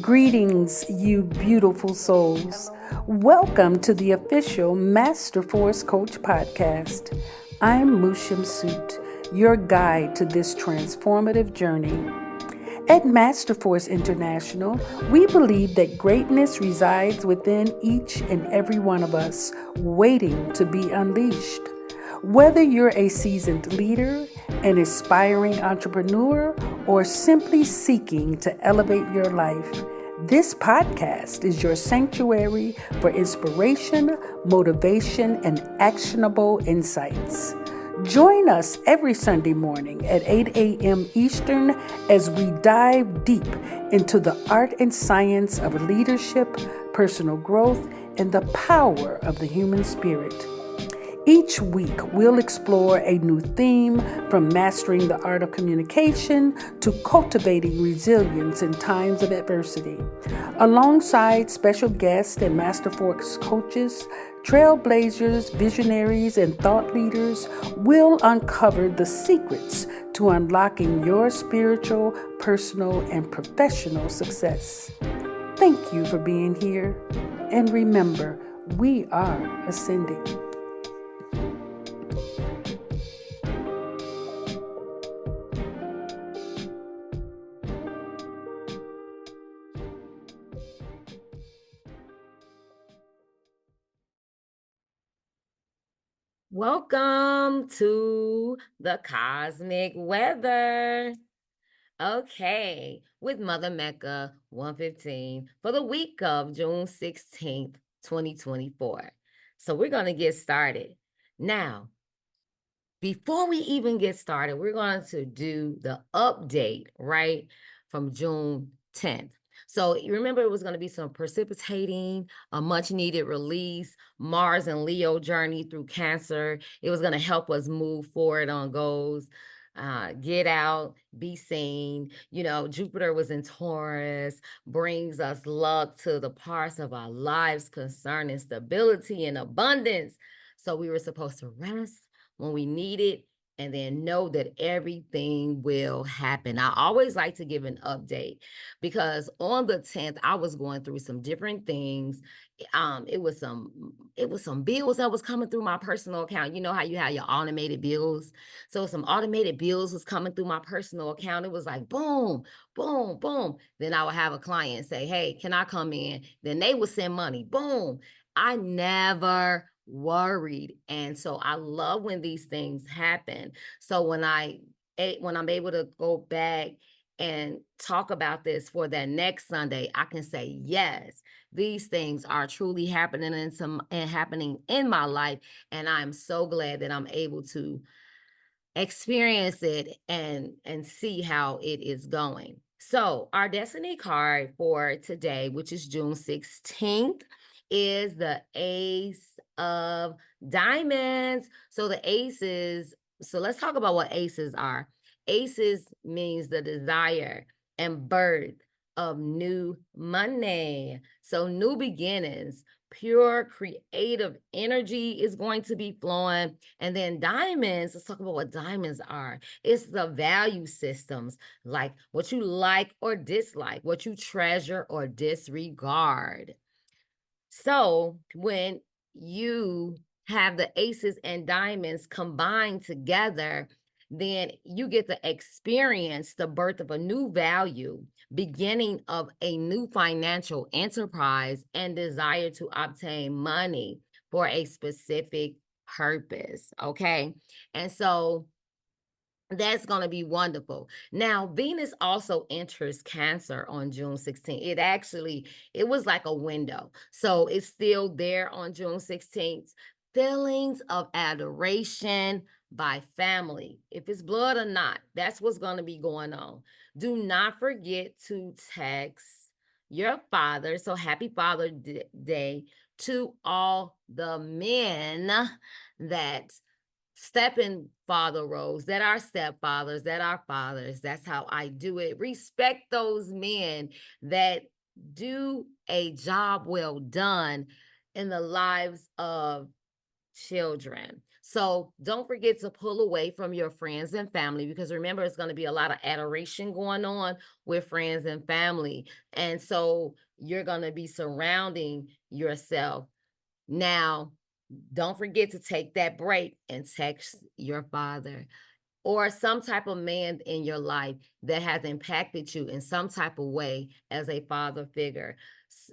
Greetings, you beautiful souls. Welcome to the official Master Force Coach podcast. I'm Mushim Suit, your guide to this transformative journey. At Master Force International, we believe that greatness resides within each and every one of us, waiting to be unleashed. Whether you're a seasoned leader, an aspiring entrepreneur, or simply seeking to elevate your life, this podcast is your sanctuary for inspiration, motivation, and actionable insights. Join us every Sunday morning at 8 a.m. Eastern as we dive deep into the art and science of leadership, personal growth, and the power of the human spirit. Each week, we'll explore a new theme, from mastering the art of communication to cultivating resilience in times of adversity. Alongside special guests and Master Force coaches, trailblazers, visionaries, and thought leaders, we'll uncover the secrets to unlocking your spiritual, personal, and professional success. Thank you for being here, and remember, we are ascending. Welcome to the Cosmic Weather. Okay, with Mother Mecca 115 for the week of June 16th, 2024. So we're going to get started. Now, before we even get started, we're going to do the update, right, from June 10th. So you remember it was going to be some precipitating, a much needed release, Mars and Leo journey through Cancer. It was going to help us move forward on goals, get out, be seen. You know, Jupiter was in Taurus, brings us luck to the parts of our lives concerning stability and abundance. So we were supposed to rest when we need it, and then know that everything will happen. I always like to give an update because on the 10th, I was going through some different things. It was some bills that was coming through my personal account. You know how you have your automated bills? So some automated bills was coming through my personal account. It was like boom, boom, boom. Then I would have a client say, "Hey, can I come in?" Then they would send money. Boom. I never worried. And so I love when these things happen. So when I'm able to go back and talk about this for that next Sunday, I can say, yes, these things are truly happening and happening in my life. And I'm so glad that I'm able to experience it and see how it is going. So our destiny card for today, which is June 16th, is the Ace of Diamonds. So the aces, so let's talk about what aces are. Aces means the desire and birth of new money. So new beginnings, pure creative energy is going to be flowing. And then diamonds, let's talk about what diamonds are. It's the value systems, like what you like or dislike, what you treasure or disregard. So when you have the aces and diamonds combined together, then you get to experience the birth of a new value, beginning of a new financial enterprise, and desire to obtain money for a specific purpose. Okay. And so that's going to be wonderful. Now, Venus also enters Cancer on June 16th. It was like a window. So it's still there on June 16th. Feelings of adoration by family, if it's blood or not, that's what's going to be going on. Do not forget to text your father. So happy Father's Day to all the men that step in father roles, that are stepfathers, that are fathers. That's how I do it. Respect those men that do a job well done in the lives of children. So don't forget to pull away from your friends and family, because remember, it's going to be a lot of adoration going on with friends and family. And so you're going to be surrounding yourself. Now, don't forget to take that break and text your father or some type of man in your life that has impacted you in some type of way as a father figure.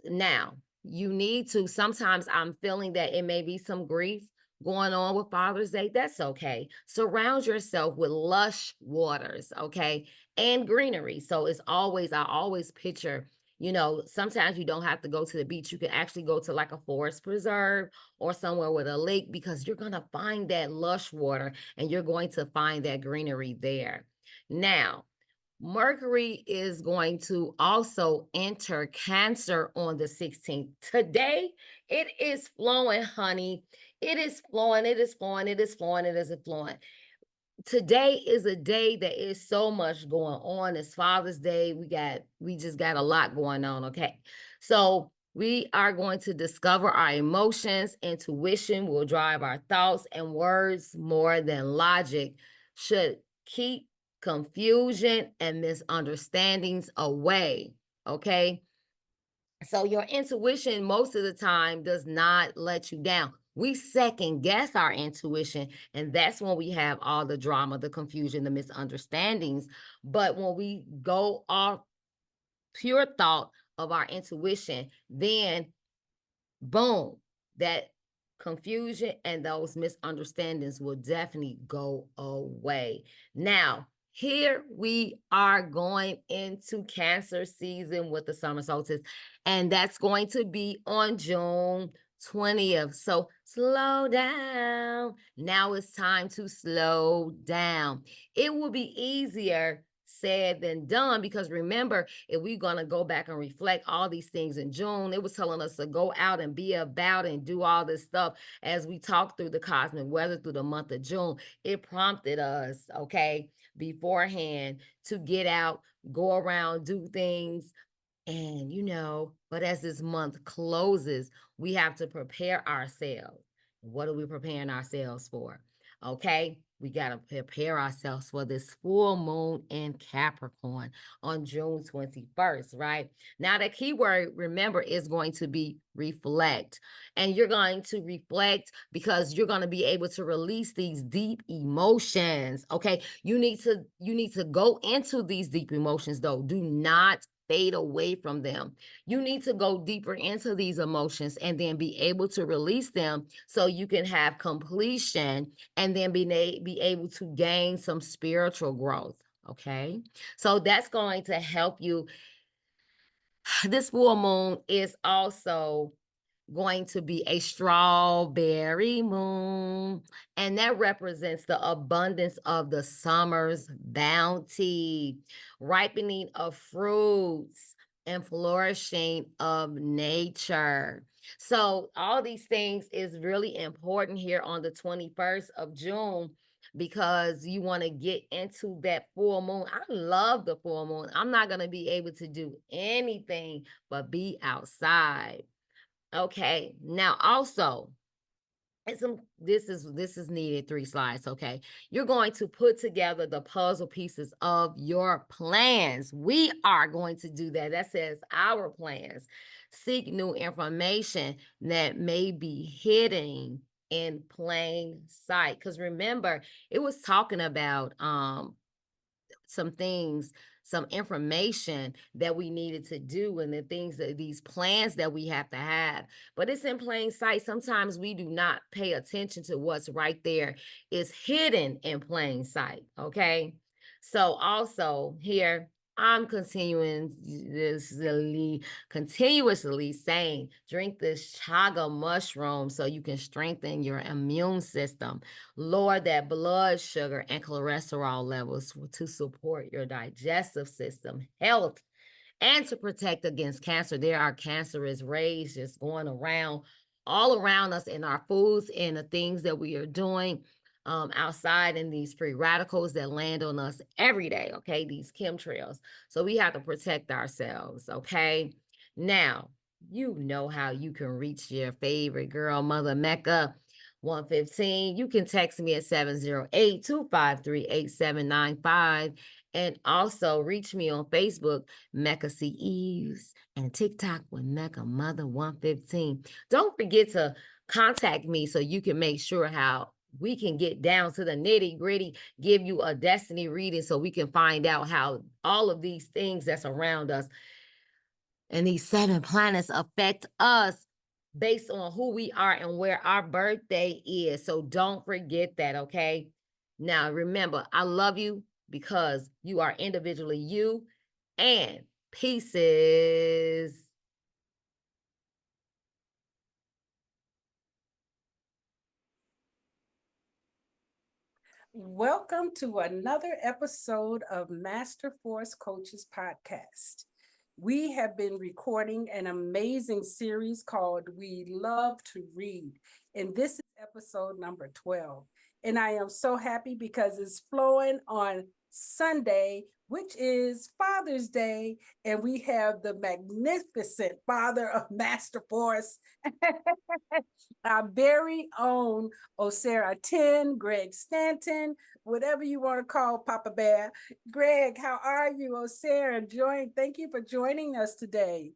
Now, you need to, sometimes I'm feeling that it may be some grief going on with Father's Day. That's okay. Surround yourself with lush waters, okay, and greenery. So it's always, I always picture, sometimes you don't have to go to the beach. You can actually go to like a forest preserve or somewhere with a lake, because you're going to find that lush water and you're going to find that greenery there. Now, Mercury is going to also enter Cancer on the 16th. Today, it is flowing, honey. It is flowing, it is flowing, it is flowing, it is flowing. Today is a day that is so much going on. It's Father's Day. We just got a lot going on, okay? So we are going to discover our emotions. Intuition will drive our thoughts, and words more than logic should keep confusion and misunderstandings away, okay? So your intuition most of the time does not let you down. We second guess our intuition, and that's when we have all the drama, the confusion, the misunderstandings. But when we go off pure thought of our intuition, then boom, that confusion and those misunderstandings will definitely go away. Now, here we are going into Cancer season with the summer solstice, and that's going to be on June 20th. So slow down. Now it's time to slow down. It will be easier said than done, because remember, if we're going to go back and reflect all these things in June, it was telling us to go out and be about and do all this stuff. As we talked through the cosmic weather through the month of June, it prompted us, okay, beforehand to get out, go around, do things. And, but as this month closes, we have to prepare ourselves. What are we preparing ourselves for? Okay, we got to prepare ourselves for this full moon in Capricorn on June 21st, right? Now, the key word, remember, is going to be reflect. And you're going to reflect because you're going to be able to release these deep emotions. Okay, you need to go into these deep emotions, though. Do not fade away from them. You need to go deeper into these emotions and then be able to release them so you can have completion and then be able to gain some spiritual growth. Okay. So that's going to help you. This full moon is also going to be a strawberry moon, and that represents the abundance of the summer's bounty, ripening of fruits, and flourishing of nature. So all these things is really important here on the 21st of June, because you want to get into that full moon. I love the full moon. I'm not going to be able to do anything but be outside. Okay. Now also, this is needed 3 slides, okay? You're going to put together the puzzle pieces of your plans. We are going to do that. That says our plans. Seek new information that may be hidden in plain sight. Because remember, it was talking about some things, some information that we needed to do, and the things that these plans that we have to have. But it's in plain sight. Sometimes we do not pay attention to what's right there. It's hidden in plain sight. Okay. So also here, I'm continuously saying, drink this chaga mushroom so you can strengthen your immune system, lower that blood sugar and cholesterol levels to support your digestive system health, and to protect against cancer. There are cancerous rays just going around all around us in our foods and the things that we are doing outside, in these free radicals that land on us every day, okay? These chemtrails. So we have to protect ourselves, okay? Now, you know how you can reach your favorite girl, Mother Mecca, 115. You can text me at 708-253-8795. And also reach me on Facebook, Mecca C. Eves, and TikTok with Mecca Mother 115. Don't forget to contact me so you can make sure how we can get down to the nitty gritty, give you a destiny reading so we can find out how all of these things that's around us and these 7 planets affect us based on who we are and where our birthday is. So don't forget that, okay? Now, remember, I love you because you are individually you, and pieces. Welcome to another episode of Master Force Coaches Podcast. We have been recording an amazing series called We Love to Read, and this is episode number 12. And I am so happy because it's flowing on Sunday, which is Father's Day, and we have the magnificent father of Master Force, our very own Ausar 10, Greg Stanton, whatever you want to call Papa Bear. Greg, how are you, Ausar? Thank you for joining us today.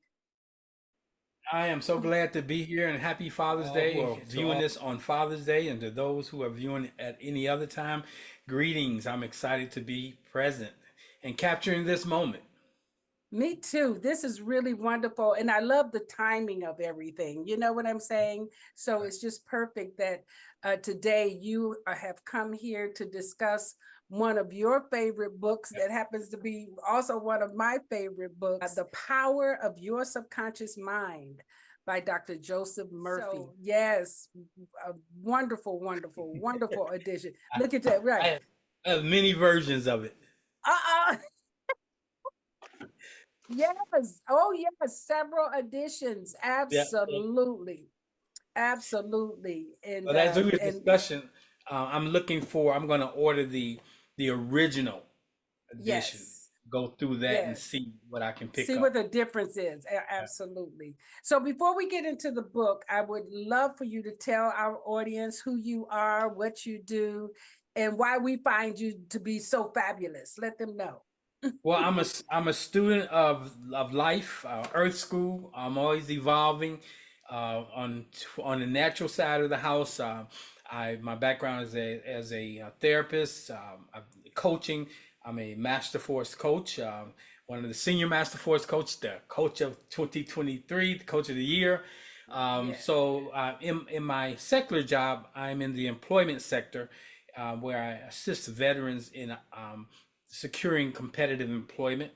I am so glad to be here and happy Father's Day. Well, Viewing this on Father's Day, and to those who are viewing at any other time, greetings. I'm excited to be present and capturing this moment. Me too. This is really wonderful. And I love the timing of everything. You know what I'm saying? So it's just perfect that today you have come here to discuss one of your favorite books that happens to be also one of my favorite books, The Power of Your Subconscious Mind by Dr. Joseph Murphy. So, yes, a wonderful, wonderful, wonderful addition. Look at that, right? I have many versions of it. Uh-uh. Yes. Oh, yes. Several editions. Yeah. Absolutely. Absolutely. But as we were discussion, I'm looking for. I'm going to order the original edition. yes. Go through that and Yes. see what I can pick See up. what the difference is. Absolutely. So before we get into the book, I would love for you to tell our audience who you are, what you do, and why we find you to be so fabulous. Let them know. Well, I'm a student of life, Earth School. I'm always evolving. On the natural side of the house, I my background is as a therapist, coaching. I'm a Master Force coach, one of the senior Master Force coach, the coach of 2023, the coach of the year. Yes. So in my secular job, I'm in the employment sector, where I assist veterans in securing competitive employment.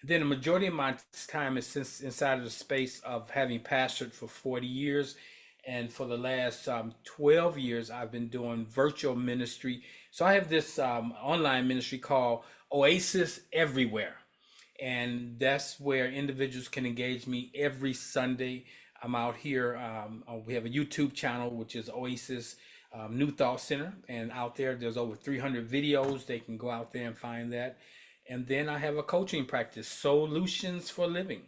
Then the majority of my time is since inside of the space of having pastored for 40 years. And for the last 12 years, I've been doing virtual ministry. So I have this online ministry called Oasis Everywhere. And that's where individuals can engage me every Sunday. I'm out here. We have a YouTube channel, which is Oasis New Thought Center. And out there, there's over 300 videos. They can go out there and find that. And then I have a coaching practice, Solutions for Living.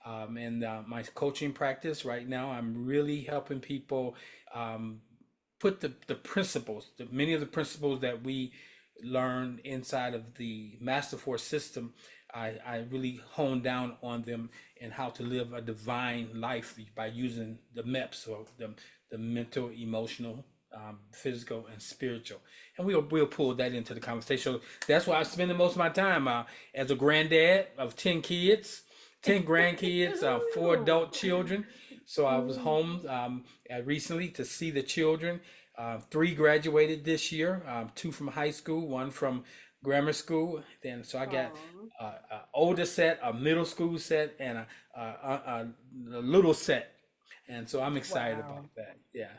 And my coaching practice right now, I'm really helping people put the principles, many of the principles that we learn inside of the Master Force system. I really hone down on them and how to live a divine life by using the MEPS, or the mental, emotional, physical, and spiritual. And we'll pull that into the conversation. So that's why I spend the most of my time as a granddad of 10 kids, 10 grandkids, 4 adult children. So I was home recently to see the children. 3 graduated this year, 2 from high school, 1 from grammar school. Then so I got an older set, a middle school set, and a little set. And so I'm excited about that. Yeah.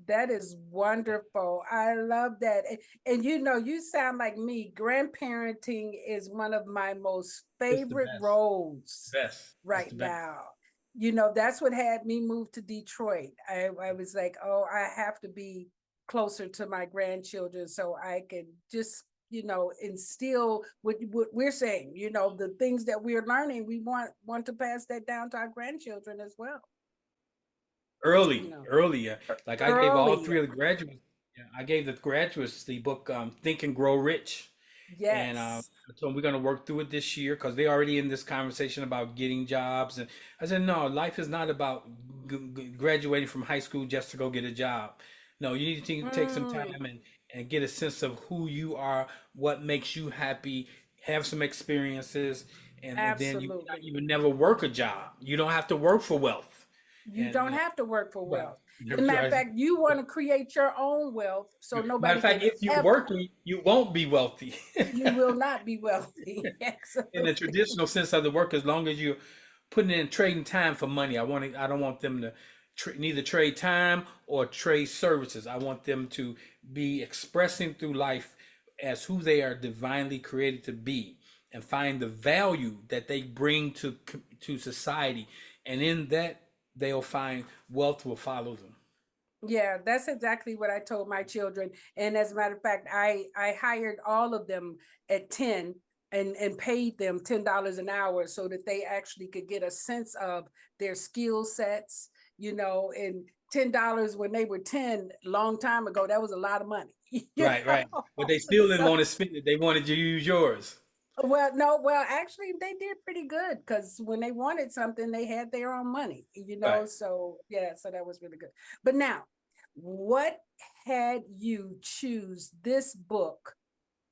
That is wonderful. I love that. And you know, you sound like me. Grandparenting is one of my most It's the favorite best. roles Best. It's right the best. now. You know, that's what had me move to Detroit. I was like, oh, I have to be closer to my grandchildren so I can just, you know, instill what we're saying, you know, the things that we're learning. We want to pass that down to our grandchildren as well. you know, earlier. Like I gave all early. three of the graduates, yeah, I gave the graduates the book Think and Grow Rich, and Yes, I told them we're going to work through it this year because they're already in this conversation about getting jobs. And I said, no, life is not about graduating from high school just to go get a job. No, you need to take some time mm, and get a sense of who you are, what makes you happy, have some experiences, and then absolutely. you would never work a job. You don't have to work for wealth. You And don't have to work for right. wealth. As a matter of Right. fact, you want to create your own wealth so Matter nobody of fact, can if you're ever, working, you won't be wealthy. you will not be wealthy. In the Absolutely. traditional sense of the work, as long as you're putting in trading time for money. I don't want them to neither trade time or trade services. I want them to be expressing through life as who they are divinely created to be, and find the value that they bring to society, and in that they'll find wealth will follow them. Yeah, that's exactly what I told my children. And as a matter of fact, I hired all of them at 10 and paid them $10 an hour so that they actually could get a sense of their skill sets, you know, and $10 when they were 10 long time ago, that was a lot of money. You Right, right. know? But they still didn't So want to spend it. They wanted you to use yours. well, no, well, actually, they did pretty good because when they wanted something, they had their own money, you Right. know. So yeah, so that was really good. But now, what had you choose this book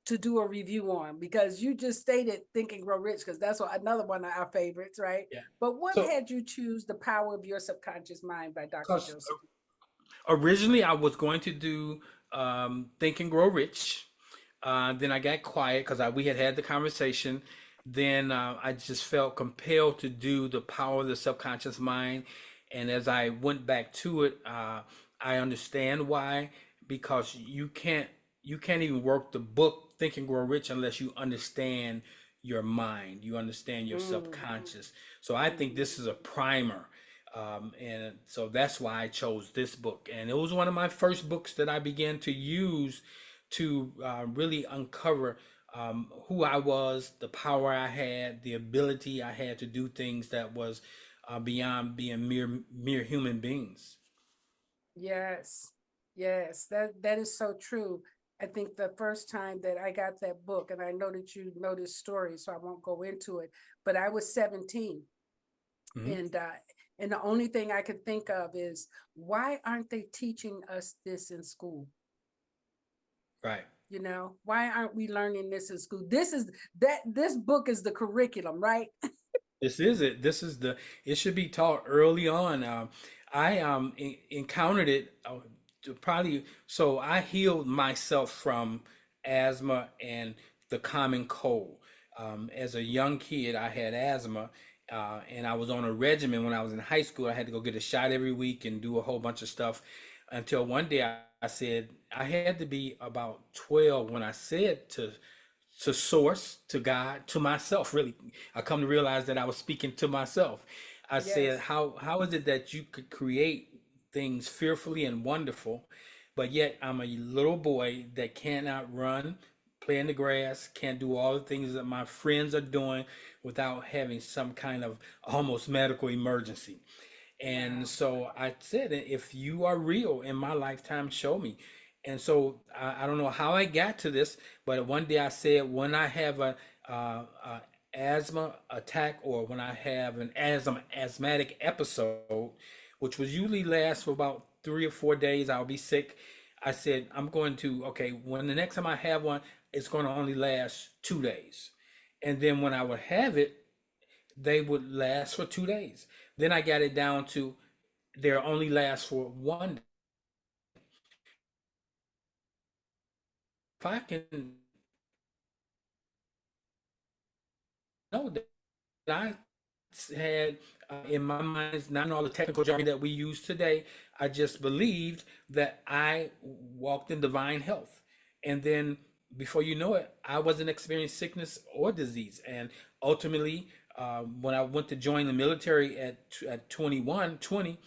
to do a review on? Because you just stated Think and Grow Rich, because that's another one of our favorites, right? Yeah. But what So, had you choose The Power of Your Subconscious Mind by Dr. because Joseph? originally I was going to do Think and Grow Rich. Then I got quiet because we had the conversation. Then I just felt compelled to do The Power of the Subconscious Mind. And as I went back to it, I understand why. Because you can't even work the book Think and Grow Rich unless you understand your mind, you understand your Mm, subconscious. So I think mm. this is a primer. And so that's why I chose this book. And it was one of my first books that I began to use to really uncover who I was, the power I had, the ability I had to do things that was beyond being mere human beings. Yes, yes, that is so true. I think the first time that I got that book, and I know that you know this story, so I won't go into it, but I was 17, Hmm. and uh, and the only thing I could think of is why aren't they teaching us this in school? Right. You know, why aren't we learning this in school? This book is the curriculum, right? This is it. This is the. It should be taught early on. I encountered it probably. So I healed myself from asthma and the common cold. As a young kid, I had asthma, and I was on a regimen when I was in high school. I had to go get a shot every week and do a whole bunch of stuff. Until one day I said I had to be about 12 when I said to source, to God, to myself, really. I come to realize that I was speaking to myself. I said, Yes, how is it that you could create things fearfully and wonderful, but yet I'm a little boy that cannot run, play in the grass, can't do all the things that my friends are doing without having some kind of almost medical emergency. And wow, so I said, if you are real in my lifetime, show me. And so I don't know how I got to this, but one day I said, when I have a asthma attack, or when I have an asthmatic episode, which was usually lasts for about 3 or 4 days, I'll be sick. I said, I'm going to, okay, when the next time I have one, it's going to only last 2 days. And then when I would have it, they would last for 2 days. Then I got it down to they only last for one day. If I can know that I had in my mind, it's not all the technical jargon that we use today. I just believed that I walked in divine health. And then before you know it, I wasn't experiencing sickness or disease. And ultimately, when I went to join the military at 20,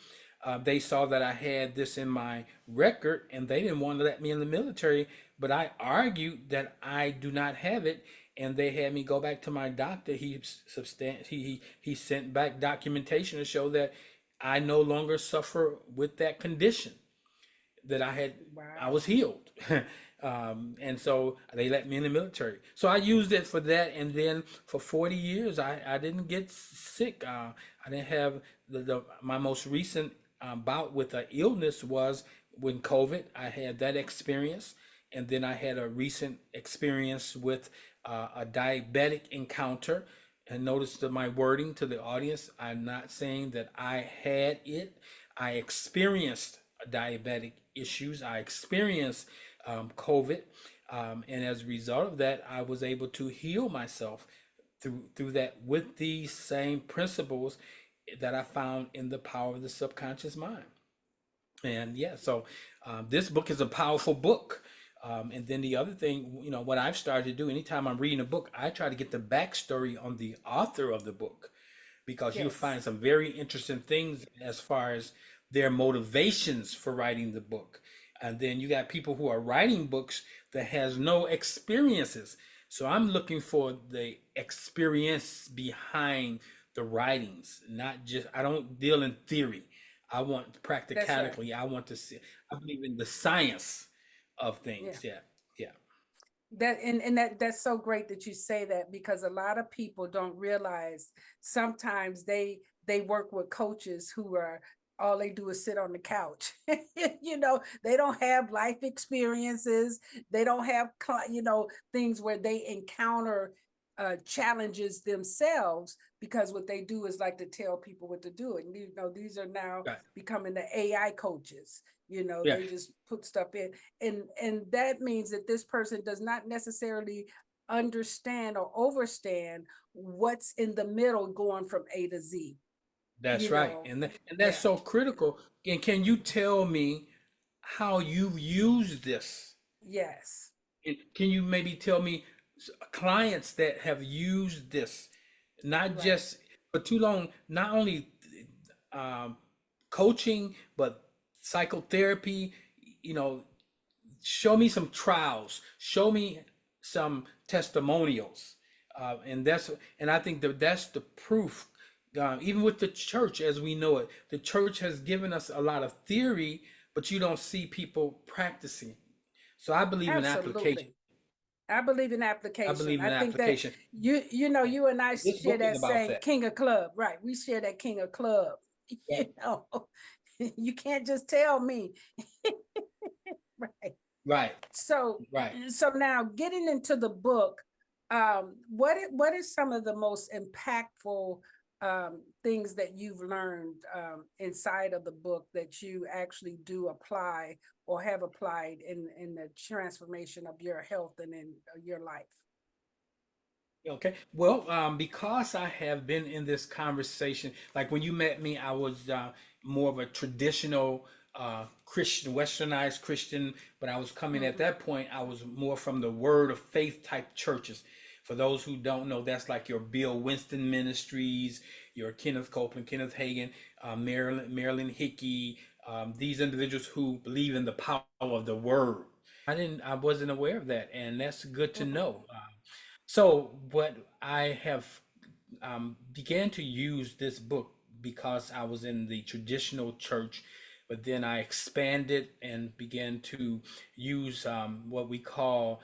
they saw that I had this in my record and they didn't want to let me in the military. But I argued that I do not have it, and they had me go back to my doctor. He sent back documentation to show that I no longer suffer with that condition that I had. I Wow. was healed. And so they let me in the military. So I used it for that. And then for 40 years, I didn't get sick. I didn't have my most recent bout with an illness was when COVID. I had that experience. And then I had a recent experience with a diabetic encounter. And notice that my wording to the audience, I'm not saying that I had it. I experienced diabetic issues. I experienced COVID, and as a result of that, I was able to heal myself through that with these same principles that I found in the power of the subconscious mind. And yeah, so this book is a powerful book. And then the other thing, what I've started to do anytime I'm reading a book, I try to get the backstory on the author of the book because you'll Yes. find some very interesting things as far as their motivations for writing the book. And then you got people who are writing books that has no experiences. So I'm looking for the experience behind the writings, not just I don't deal in theory. I want That's right. practicality. I want to see. I believe in the science of Yeah. things. Yeah, yeah, That's so great that you say that, because a lot of people don't realize sometimes they work with coaches who are all they do is sit on the couch. They don't have life experiences. They don't have things where they encounter challenges themselves, because what they do is like to tell people what to do. And these are now right, becoming the AI coaches. yeah. They just put stuff in, and that means that this person does not necessarily understand or overstand what's in the middle going from A to Z. That's you right, know and that's yeah. so critical. And can you tell me how you've used this? Yes. And can you maybe tell me clients that have used this, not Right. just for too long, not only um, coaching, but psychotherapy? You know, show me some trials, show me some testimonials, and I think that that's the proof. Even with the church as we know it, the church has given us a lot of theory, but you don't see people practicing. So I believe in application. Absolutely. I believe in I application. believe I in think that application. And you and I this share book is that about same that. king of club, right? We share that king of club. Yeah. you know you can't just tell me. Right. Right. so Right. so now getting into the book, what is some of the most impactful things that you've learned inside of the book that you actually do apply or have applied in the transformation of your health and in your life? Okay. Well, because I have been in this conversation, like when you met me, I was more of a traditional Christian, westernized Christian, but I was coming at Mm-hmm. that point, I was more from the word of faith type churches. For those who don't know, that's like your Bill Winston Ministries, your Kenneth Copeland, Kenneth Hagin, Marilyn Hickey, these individuals who believe in the power of the word. I wasn't aware of that, and that's good to Mm-hmm. know. So what I have began to use this book because I was in the traditional church, but then I expanded and began to use what we call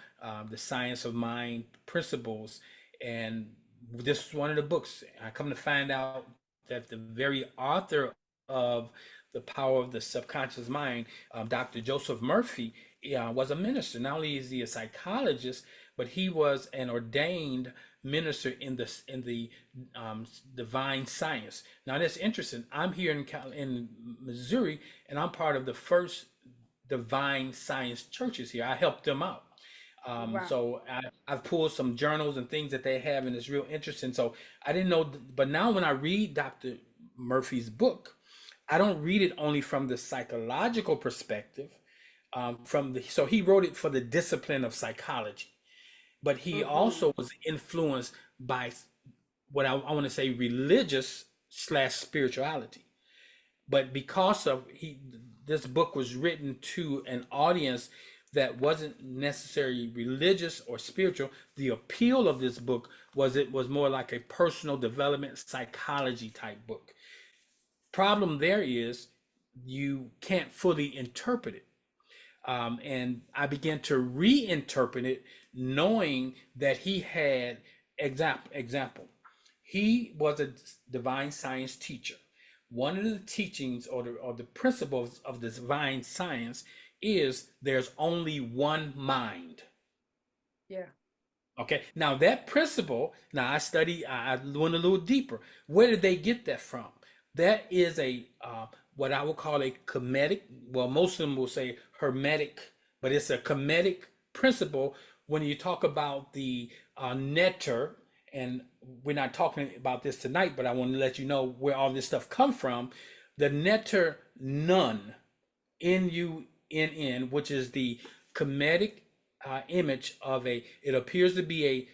the science of mind principles. And this is one of the books. I come to find out that the very author of The Power of the Subconscious Mind, Dr. Joseph Murphy, was a minister. Not only is he a psychologist, but he was an ordained minister in the divine science. Now that's interesting. I'm here in Missouri, and I'm part of the first divine science churches here. I helped them out. Wow. So I've pulled some journals and things that they have, and it's real interesting. So I didn't know, but now when I read Dr. Murphy's book, I don't read it only from the psychological perspective. So he wrote it for the discipline of psychology, but he Mm-hmm. also was influenced by what I want to say religious slash spirituality. But because of this book was written to an audience that wasn't necessarily religious or spiritual, the appeal of this book was it was more like a personal development psychology type book. problem there is you can't fully interpret it. And I began to reinterpret it, knowing that he had example. He was a divine science teacher. One of the teachings or the principles of the divine science is there's only one mind. Yeah. Okay. Now that principle, now I went a little deeper. Where did they get that from? That is a what I would call a comedic. Well, most of them will say hermetic, but it's a comedic principle when you talk about the netter. And we're not talking about this tonight, but I want to let you know where all this stuff come from. The netter nun, Nunn, which is the comedic image of it appears to be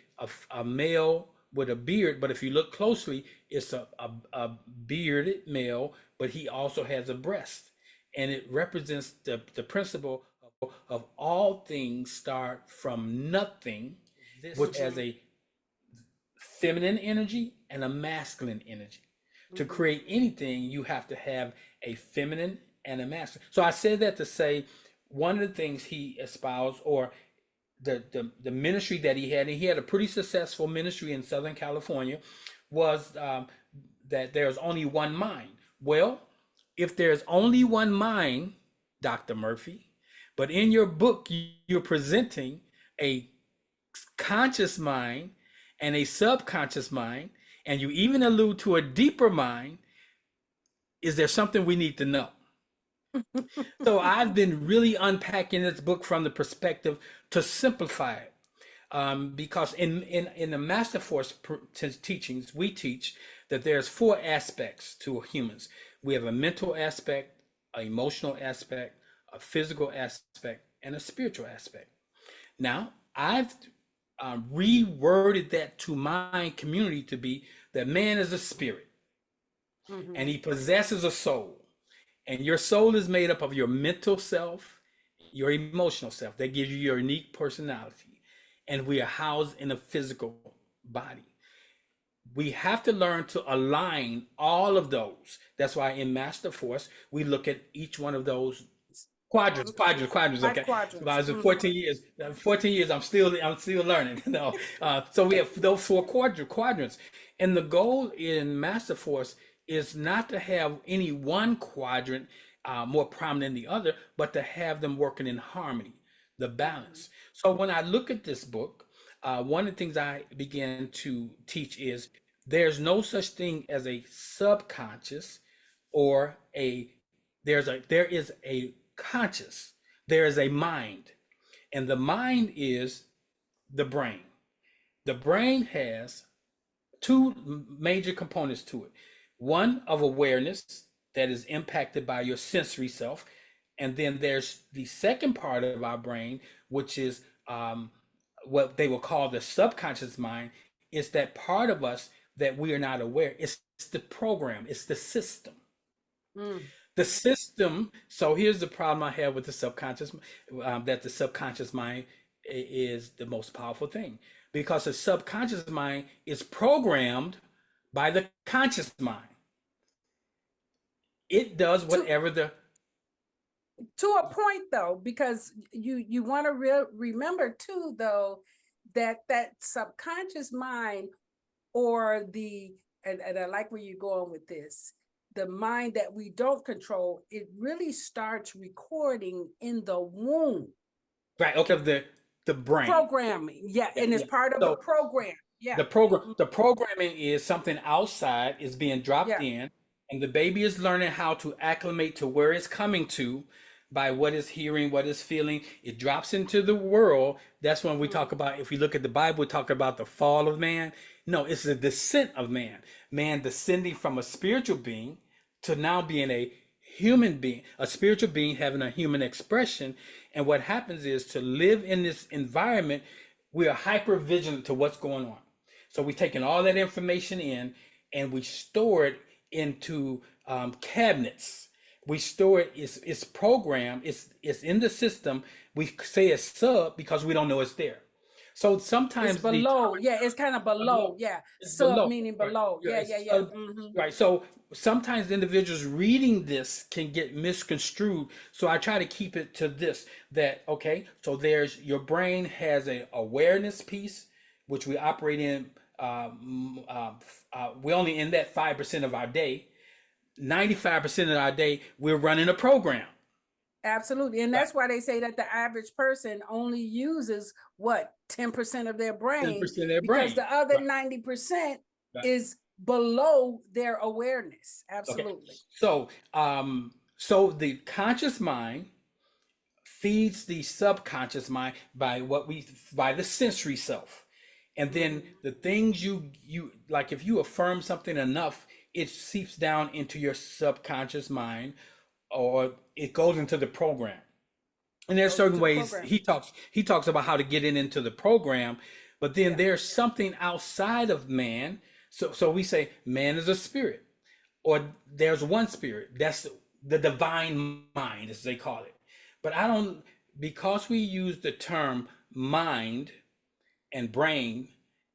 a male with a beard, but if you look closely, it's a bearded male, but he also has a breast. And it represents the principle of all things start from nothing, which has a feminine energy and a masculine energy. To create anything, you have to have a feminine and a masculine. So I said that to say one of the things he espoused, or the ministry that he had, and he had a pretty successful ministry in Southern California, was that there's only one mind. Well, if there's only one mind, Dr. Murphy, but in your book, you're presenting a conscious mind and a subconscious mind, and you even allude to a deeper mind, is there something we need to know? So I've been really unpacking this book from the perspective to simplify it. Because in the Master Force teachings, we teach that there's four aspects to humans. We have a mental aspect, an emotional aspect, a physical aspect, and a spiritual aspect. Now, I've reworded that to my community to be that man is a spirit, and he possesses a soul. And your soul is made up of your mental self, your emotional self. That gives you your unique personality. And we are housed in a physical body. We have to learn to align all of those. That's why in Master Force, we look at each one of those quadrants. Five Okay. So I quadrants. was in 14 years. 14 years. I'm still learning. So we have those four quadrants, and the goal in Master Force is not to have any one quadrant more prominent than the other, but to have them working in harmony, the balance. So when I look at this book, one of the things I began to teach is there's no such thing as a subconscious or there is a conscious, there is a mind, and the mind is the brain. The brain has two major components to it. One of awareness that is impacted by your sensory self, and then there's the second part of our brain, which is what they will call the subconscious mind. Is that part of us that we are not aware. It's the program. It's the system. The system. So here's the problem I have with the subconscious, that the subconscious mind is the most powerful thing, because the subconscious mind is programmed by the conscious mind. It does To whatever the to a point though, because you want to remember too though that subconscious mind, or and I like where you're going with this, the mind that we don't control, it really starts recording in the womb. right. Okay, the brain. Programming, yeah, Yeah, and it's yeah. part of the So program. Yeah. the programming is something outside is being dropped Yeah. in, and the baby is learning how to acclimate to where it's coming to by what it's hearing, what it's feeling. It drops into the world. That's when we talk about, if we look at the Bible, we talk about the fall of man. No, it's the descent of man. Man descending from a spiritual being to now being a human being, a spiritual being having a human expression. And what happens is, to live in this environment, we are hyper vigilant to what's going on. So we're taking all that information in, and we store it into cabinets. We store it. It's programmed. It's in the system. We say it's sub because we don't know it's there. So It's sometimes the below. Yeah, it's kind of below. below. Yeah. It's Sub below. meaning Right. below. Yeah, Yeah, yeah, it's yeah. right. So sometimes individuals reading this can get misconstrued. So I try to keep it to this that okay, so there's your brain has a awareness piece, which we operate in. We only in that 5% of our day. 95% of our day, we're running a program. Absolutely. And Right. that's why they say that the average person only uses what, 10% of their brain, 10% of their because brain. the other Right. 90% Right. is below their awareness. Okay. Absolutely. So the conscious mind feeds the subconscious mind by the sensory self. And then Mm-hmm. the things you like, if you affirm something enough, it seeps down into your subconscious mind, or it goes into the program. And there's Goes certain into the ways program. he talks about how to get it into the program, but then Yeah. there's something outside of man. So we say man is a spirit, or there's one spirit. That's the divine mind, as they call it. But I don't, because we use the term mind and brain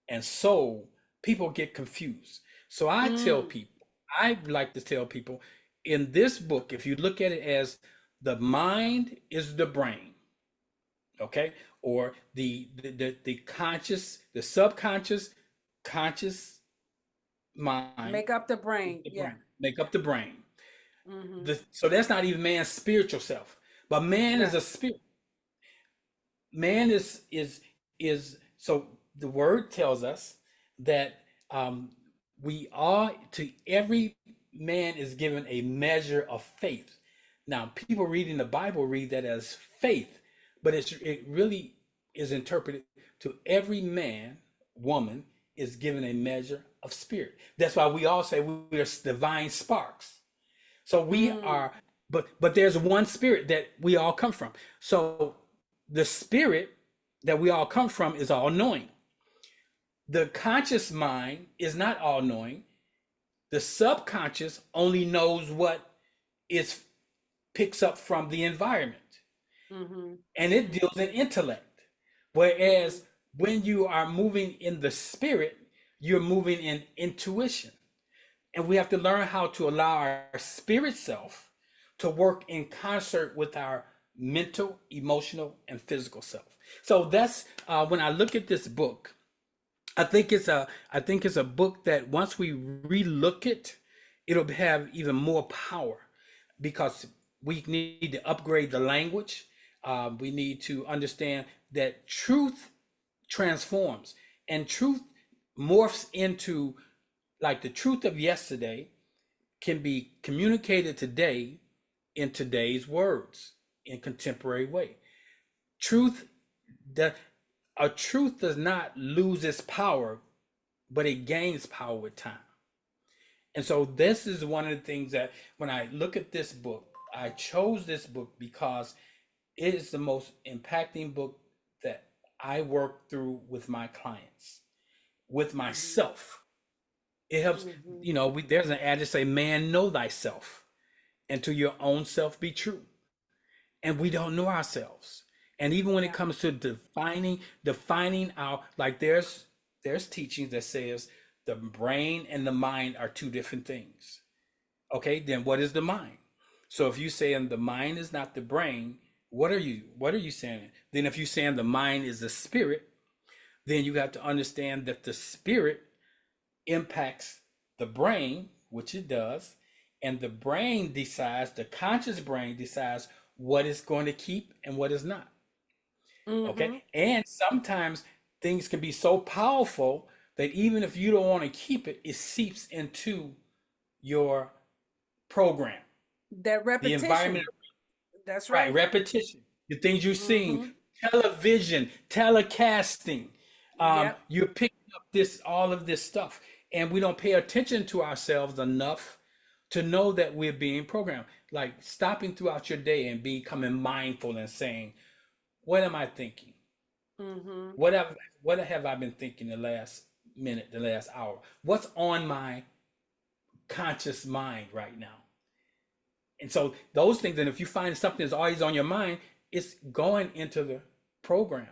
and soul, people get confused. So Mm. I like to tell people in this book, if you look at it as the mind is the brain, okay, or the conscious, the subconscious, conscious mind Make up the is brain. the Yeah. brain, make up the brain. Mm-hmm. So that's not even man's spiritual self, but man is Right. a spirit. Man is so the word tells us that we are to every man is given a measure of faith. Now, people reading the Bible read that as faith, but it really is interpreted to every man, woman is given a measure of spirit. That's why we all say we are divine sparks. So we Mm. are, but there's one spirit that we all come from. So the spirit that we all come from is all knowing. The conscious mind is not all knowing. The subconscious only knows what is picks up from the environment, Mm-hmm. and it deals in intellect. Mm-hmm. Whereas when you are moving in the spirit, you're moving in intuition. And we have to learn how to allow our spirit self to work in concert with our mental, emotional, and physical self. So that's when I look at this book, I think it's a book that once we relook it, it'll have even more power because we need to upgrade the language. We need to understand that truth transforms, and truth morphs into, like, the truth of yesterday can be communicated today in today's words in contemporary way. Truth, the a truth does not lose its power, but it gains power with time. And so this is one of the things that when I look at this book, I chose this book because it is the most impacting book that I work through with my clients, with Mm-hmm. myself. It helps, Mm-hmm. there's an adage say, man, know thyself, and to your own self be true. And we don't know ourselves. And even when it Yeah. comes to defining our, like, there's teachings that says the brain and the mind are two different things. Okay, then what is the mind? So if you saying the mind is not the brain, what are you saying? Then if you saying the mind is the spirit, then you have to understand that the spirit impacts the brain, which it does, and the brain decides, the conscious brain decides what is going to keep and what is not. Okay. Mm-hmm. And sometimes things can be so powerful that even if you don't want to keep it, it seeps into your program, That the environment. repetition. That's Right, right. repetition, the things you've seen, Mm-hmm. television, telecasting. Yep. You're picking up all of this stuff, and we don't pay attention to ourselves enough to know that we're being programmed. Like stopping throughout your day and becoming mindful and saying, "What am I thinking? Mm-hmm. What have I been thinking the last minute, the last hour? What's on my conscious mind right now?" And so those things, and if you find something that's always on your mind, it's going into the program.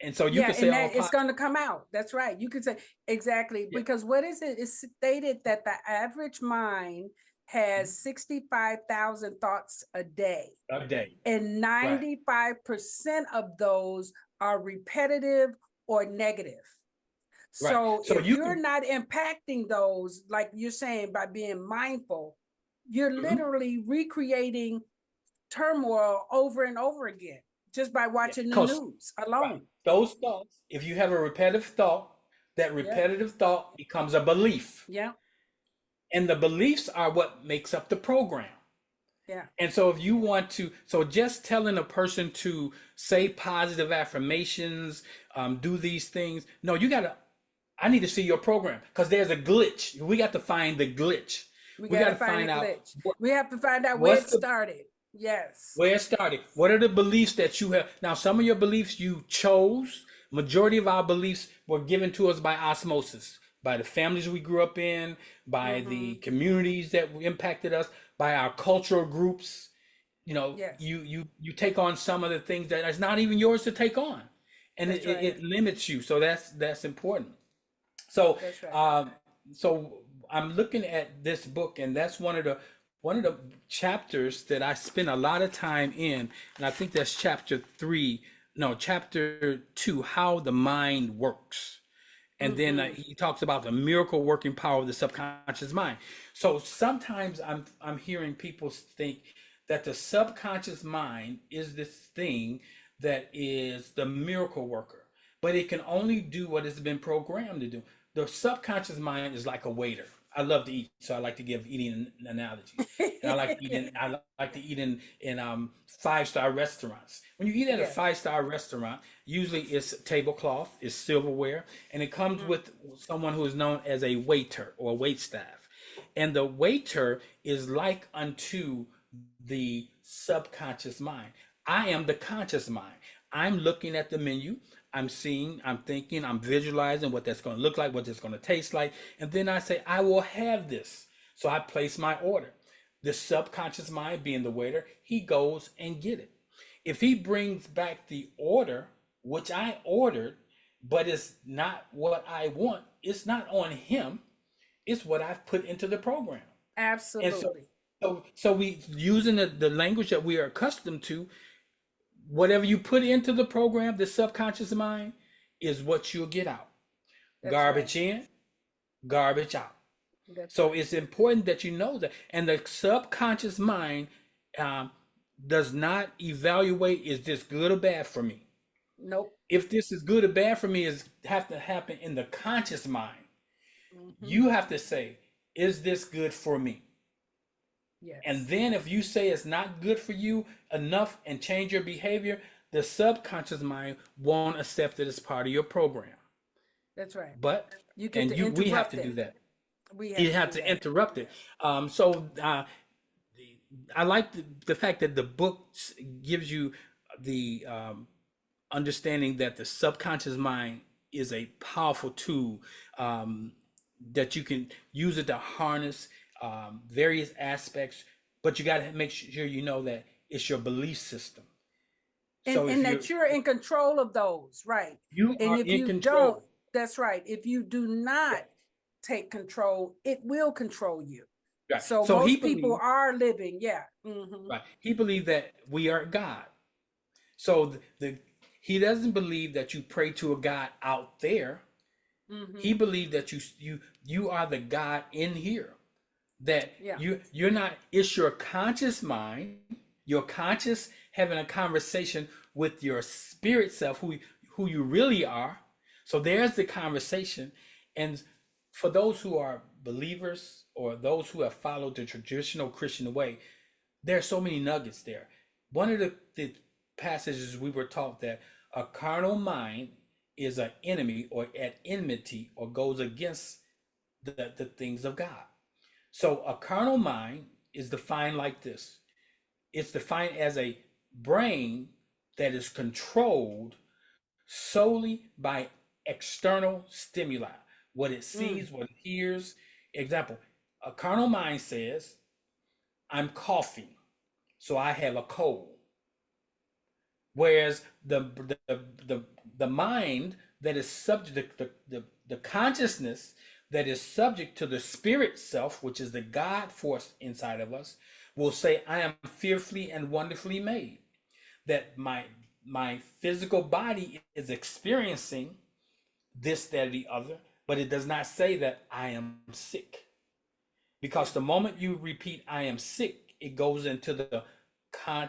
And so you Yeah, could say and all that it's positive. going to come out. That's right. You could say exactly, Yeah. because what is it? It's stated that the average mind has 65,000 thoughts a day, A day. and Right. 95% of those are repetitive or negative. Right. So So if you you're can. not impacting those, like you're saying, by being mindful, you're Mhm. literally recreating turmoil over and over again just by Yeah. watching the Because news right, alone. those thoughts, if you have a repetitive thought, that Yep. repetitive thought becomes a belief. Yeah. And the beliefs are what makes up the program. Yeah. And so if you want to, so just telling a person to say positive affirmations, do these things, no, you gotta, I need to see your program because there's a glitch. We got to find the glitch. We We got got to to find a find out glitch. We have to find out where what's it the started. Yes. where it started. What are the beliefs that you have? Now, some of your beliefs you chose. Majority of our beliefs were given to us by osmosis, by the families we grew up in, by the Mm-hmm. communities that impacted us, by our cultural groups. Yes. You take on some of the things that is not even yours to take on, and That's right. it limits you. So that's important. So That's right. um, so I'm looking at this book, and that's one of the chapters that I spend a lot of time in, and I think that's chapter 3, no, chapter 2, how the mind works. And then Mm-hmm. he talks about the miracle working power of the subconscious mind. So sometimes I'm hearing people think that the subconscious mind is this thing that is the miracle worker, but it can only do what it's been programmed to do. The subconscious mind is like a waiter. I love to eat, so I like to give eating analogies. And I like to eat in 5-star restaurants. When you eat at a Yes. five-star restaurant, usually it's tablecloth, it's silverware, and it comes Mm-hmm. with someone who is known as a waiter or wait staff. And the waiter is like unto the subconscious mind. I am the conscious mind. I'm looking at the menu. I'm seeing, I'm thinking, I'm visualizing what that's going to look like, what it's going to taste like. And then I say, I will have this. So I place my order. The subconscious mind, being the waiter, he goes and get it. If he brings back the order, which I ordered, but it's not what I want, it's not on him. It's what I've put into the program. And so, Absolutely. we using the language that we are accustomed to. Whatever you put into the program, the subconscious mind, is what you'll get out. That's right. Garbage in, garbage out. That's So right. it's important that you know that. And the subconscious mind um, does not evaluate, is this good or bad for me? Nope. If this is good or bad for me, is have to happen in the conscious mind. Mm-hmm. You have to say, is this good for me? And Yes. then if you say it's not good for you enough and change your behavior, the subconscious mind won't accept it as part of your program. That's right. But You get and to you we have to interrupt do it. that. We have You to have do to that. interrupt it. So I like the fact that the book gives you the understanding that the subconscious mind is a powerful tool, um, that you can use it to harness various aspects, but you got to make sure you know that it's your belief system. So if And that you're in control of those, right? you And are if in you don't, control, that's right. If you do not right, take control, it will control you. right. So So he most people believed, are living, yeah. Mm-hmm. right, he believed that we are God. So he doesn't believe that you pray to a God out there. He Mm-hmm. believed that you are the God in here. That Yeah. you're not. It's your conscious mind, your conscious having a conversation with your spirit self, who you really are. So there's the conversation. And for those who are believers or those who have followed the traditional Christian way, there are so many nuggets there. One of the passages we were taught that a carnal mind is an enemy or at enmity or goes against the things of God. So a carnal mind is defined like this. It's defined as a brain that is controlled solely by external stimuli, what it Mm. sees, what it hears. Example, a carnal mind says, I'm coughing, so I have a cold. Whereas the mind that is subject, the consciousness that is subject to the spirit self, which is the God force inside of us, will say, I am fearfully and wonderfully made. That my physical body is experiencing this, that, or the other, but it does not say that I am sick. Because the moment you repeat I am sick, it goes into the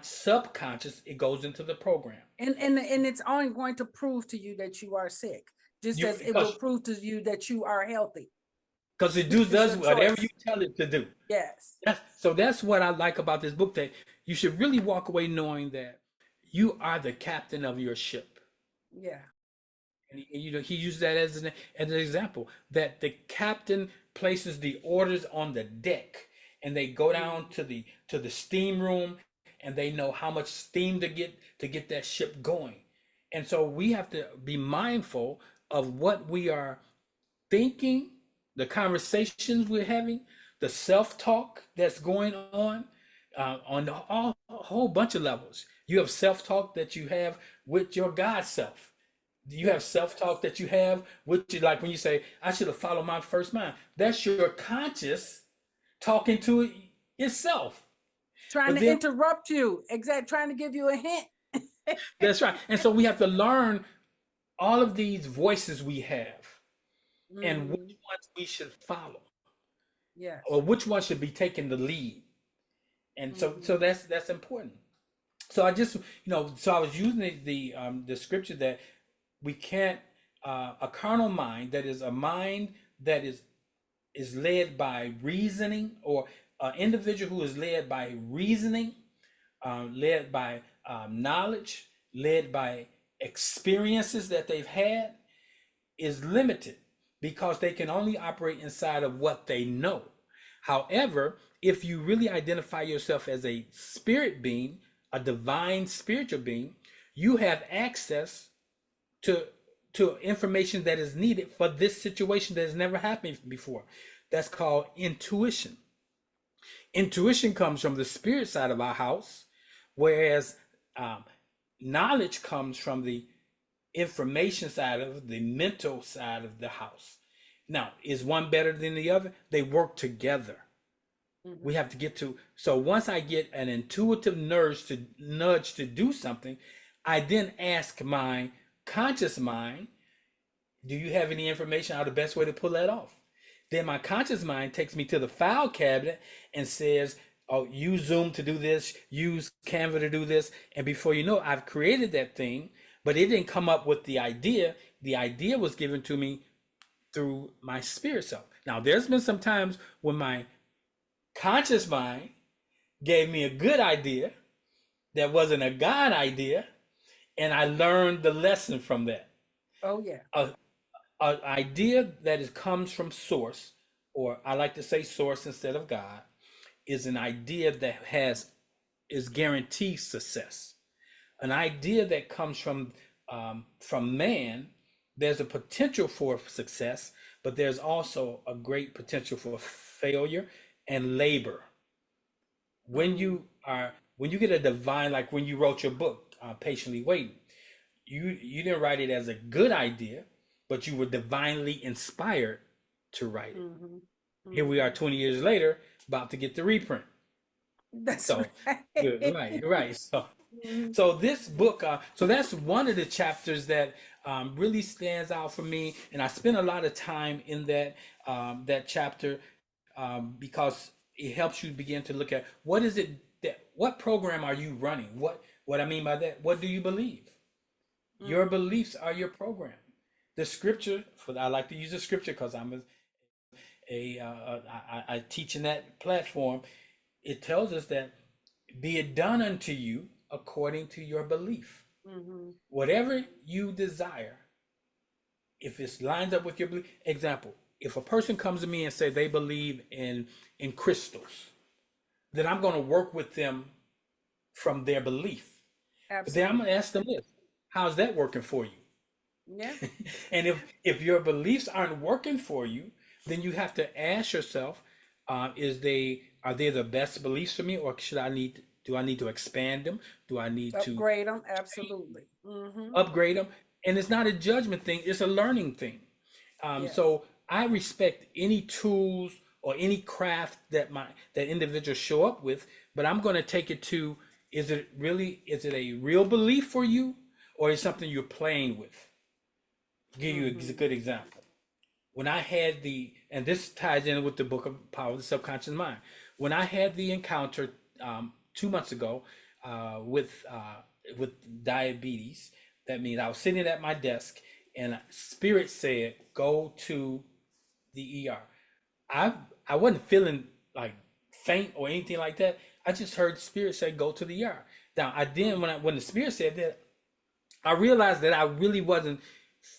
subconscious, it goes into the program. And it's only going to prove to you that you are sick, just You as it will because prove to you that you are healthy. it It's does your whatever you choice. tell it to do. Yes. So that's what I like about this book, that you should really walk away knowing that you are the captain of your ship. Yeah. And he used that as an example, that the captain places the orders on the deck, and they go down to the steam room, and they know how much steam to get that ship going. And so we have to be mindful of what we are thinking, the conversations we're having, the self-talk that's going on a whole bunch of levels. You have self-talk that you have with your God self. You have Yes. self-talk that you have with you, like when you say, I should have followed my first mind. That's your conscious talking to itself. Trying But to then interrupt you. Exact. Trying to give you a hint. that's right. And so we have to learn all of these voices we have and which Hmm. ones we should follow, or Yes. which one should be taking the lead. And so Hmm. that's important. So I just, so I was using the scripture that we can't, a carnal mind, that is a mind that is led by reasoning, or an individual who is led by reasoning, led by knowledge, led by experiences that they've had, is limited, because they can only operate inside of what they know. However, if you really identify yourself as a spirit being, a divine spiritual being, you have access to information that is needed for this situation that has never happened before. That's called intuition. Intuition comes from the spirit side of our house, whereas um, knowledge comes from the information side of the mental side of the house. Now, is one better than the other? They work together. We Hmm. have to get to, so once I get an intuitive nudge to do something, I then ask my conscious mind, do you have any information on the best way to pull that off? Then my conscious mind takes me to the file cabinet and says, oh, use Zoom to do this, use Canva to do this. And before you know, I've created that thing, but it didn't come up with the idea. The idea was given to me through my spirit self. Now, there's been some times when my conscious mind gave me a good idea that wasn't a God idea, and I learned the lesson from that. Oh yeah. A, an idea that comes from source, or I like to say source instead of God, is an idea that is guaranteed success. An idea that comes from man, there's a potential for success, but there's also a great potential for failure and labor. When Mm. you get a divine, like when you wrote your book, Patiently Waiting, you didn't write it as a good idea, but you were divinely inspired to write it. Hmm. Here we are Hmm. 20 years later, about to get the reprint. That's So right. you're right. So Mhm. this book, so that's one of the chapters that really stands out for me, and I spent a lot of time in that chapter, because it helps you begin to look at what program are you running? What I mean by that, what do you believe? Your Mm. beliefs are your program. The scripture, for I like to use the scripture because I teach in that platform. It tells us that, be it done unto you according to your belief. Mhm. Whatever you desire, if it lines up with your belief. Example: if a person comes to me and say they believe in crystals, then I'm going to work with them from their belief. But then I'm going to Absolutely. ask them this: how's that working for you? Yeah. And if your beliefs aren't working for you, then you have to ask yourself, are they the best beliefs for me, or should I need Do I need to expand them? Do I need to Upgrade them, absolutely. Mm-hmm. upgrade them? And it's not a judgment thing, it's a learning thing. Yes. So I respect any tools or any craft that individuals show up with, but I'm going to take it to, is it a real belief for you, or is it something you're playing with? I'll give you a Mm-hmm. good example. When I had and this ties in with the book of Power of the Subconscious Mind. When I had the encounter 2 months ago with diabetes, that means I was sitting at my desk and spirit said, "Go to the ER." I I wasn't feeling like faint or anything like that. I just heard spirit say, "Go to the ER." Now I then when the spirit said that, I realized that I really wasn't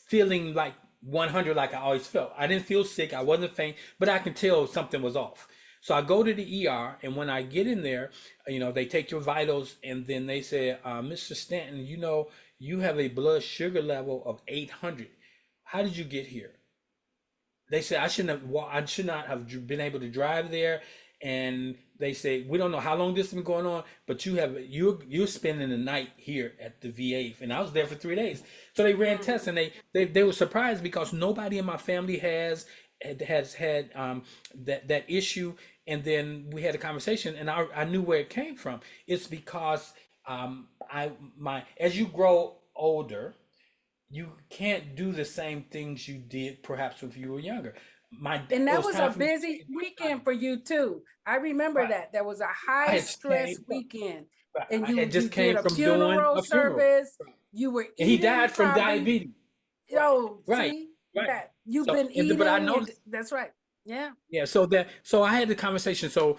feeling like 100 like I always felt. I didn't feel sick. I wasn't faint, but I can tell something was off. So I go to the ER, and when I get in there, they take your vitals, and then they say, "Mr. Stanton, you have a blood sugar level of 800. How did you get here?" They said I should not have been able to drive there, and they say we don't know how long this has been going on, but you're spending the night here at the VA, and I was there for 3 days. So they ran tests, and they were surprised because nobody in my family has had that issue. And then we had a conversation, and I knew where it came from. It's because I my as you grow older, you can't do the same things you did perhaps when you were younger. And It that was was a time for me to busy change my weekend body. for you too. I remember Right. that. There was a I high had just stress came from, weekend. right. And I you had you just did came a from doing funeral a funeral. service. Right. You were And he eating died from probably. diabetes. Right. Oh, Right. see Right. that you've So been but I eating, and noticed, that's right. Yeah. yeah, so I had the conversation. So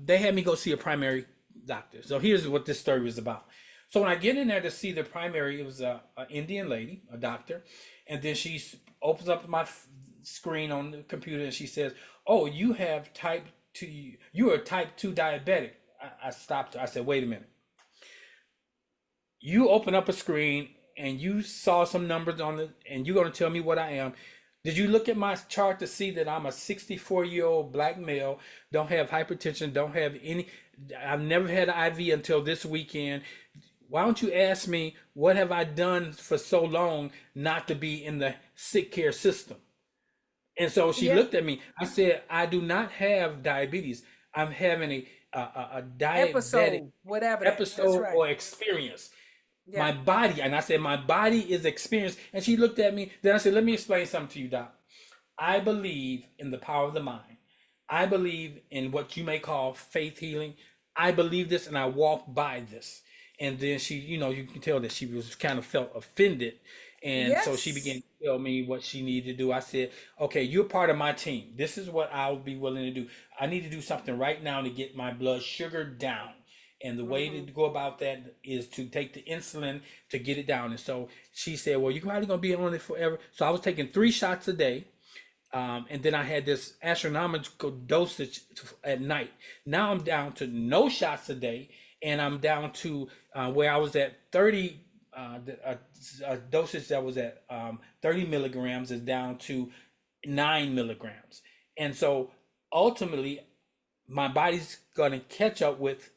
they had me go see a primary doctor. So here's what this story was about. So when I get in there to see the primary, it was a Indian lady, a doctor, and then she opens up my screen on the computer and she says, "Oh, you have type 2. You are type 2 diabetic." I stopped her. I said, "Wait a minute. You open up a screen and you saw some numbers on it, and you're going to tell me what I am. Did you look at my chart to see that I'm a 64-year-old black male, don't have hypertension, don't have any, I've never had an IV until this weekend. Why don't you ask me what have I done for so long not to be in the sick care system?" And so she Yeah. looked at me. I said, "I do not have diabetes. I'm having a diabetic Episode, whatever that. That's episode right. or experience. Yeah. My body," and I said, "My body is experienced." And she looked at me. Then I said, "Let me explain something to you, Doc. I believe in the power of the mind. I believe in what you may call faith healing. I believe this, and I walk by this." And then she, you can tell that she was kind of felt offended. And so she began Yes. to tell me what she needed to do. I said, "Okay, you're part of my team. This is what I'll be willing to do. I need to do something right now to get my blood sugar down. And the way to Mm-hmm. go about that is to take the insulin to get it down." And so she said, "Well, you're probably going to be on it forever." So I was taking 3 shots a day. And then I had this astronomical dosage at night. Now I'm down to no shots a day, and I'm down to where I was at 30. A dosage that was at 30 milligrams is down to 9 milligrams. And so ultimately, my body's going to catch up with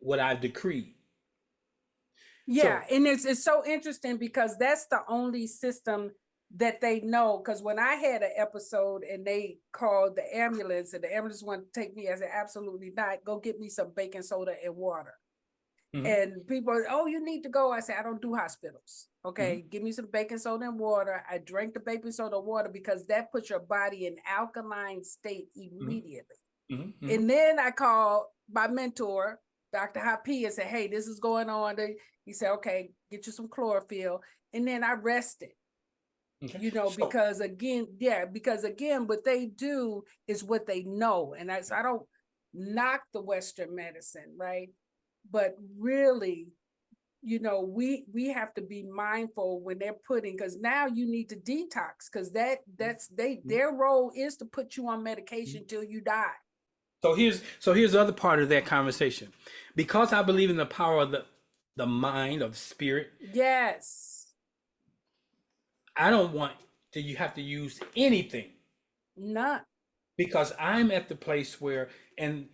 what I've decreed. Yeah, So, and it's so interesting because that's the only system that they know. Because when I had an episode and they called the ambulance, and the ambulance wanted to take me, I said, "Absolutely not. Go get me some baking soda and water." mhm, And people, "Oh, you need to go." I said, "I don't do hospitals. mhm, Okay, give me some baking soda and water." I drank the baking soda water because that puts your body in alkaline state mhm, immediately. mhm, mhm. And then I called my mentor, Dr. Happy, and said, "Hey, this is going on." He said, "Okay, get you some chlorophyll." And then I rested, Okay. So, because again, yeah, because again, what they do is what they know. And so I don't knock the Western medicine, right? But really, we have to be mindful when they're putting, because now you need to detox, because that's mhm, their role is to put you on mhm. medication till you die. So here's the other part of that conversation. Because I believe in the power of the mind, of the spirit, Yes. I don't want you have to use anything, None. because I'm at the place where, and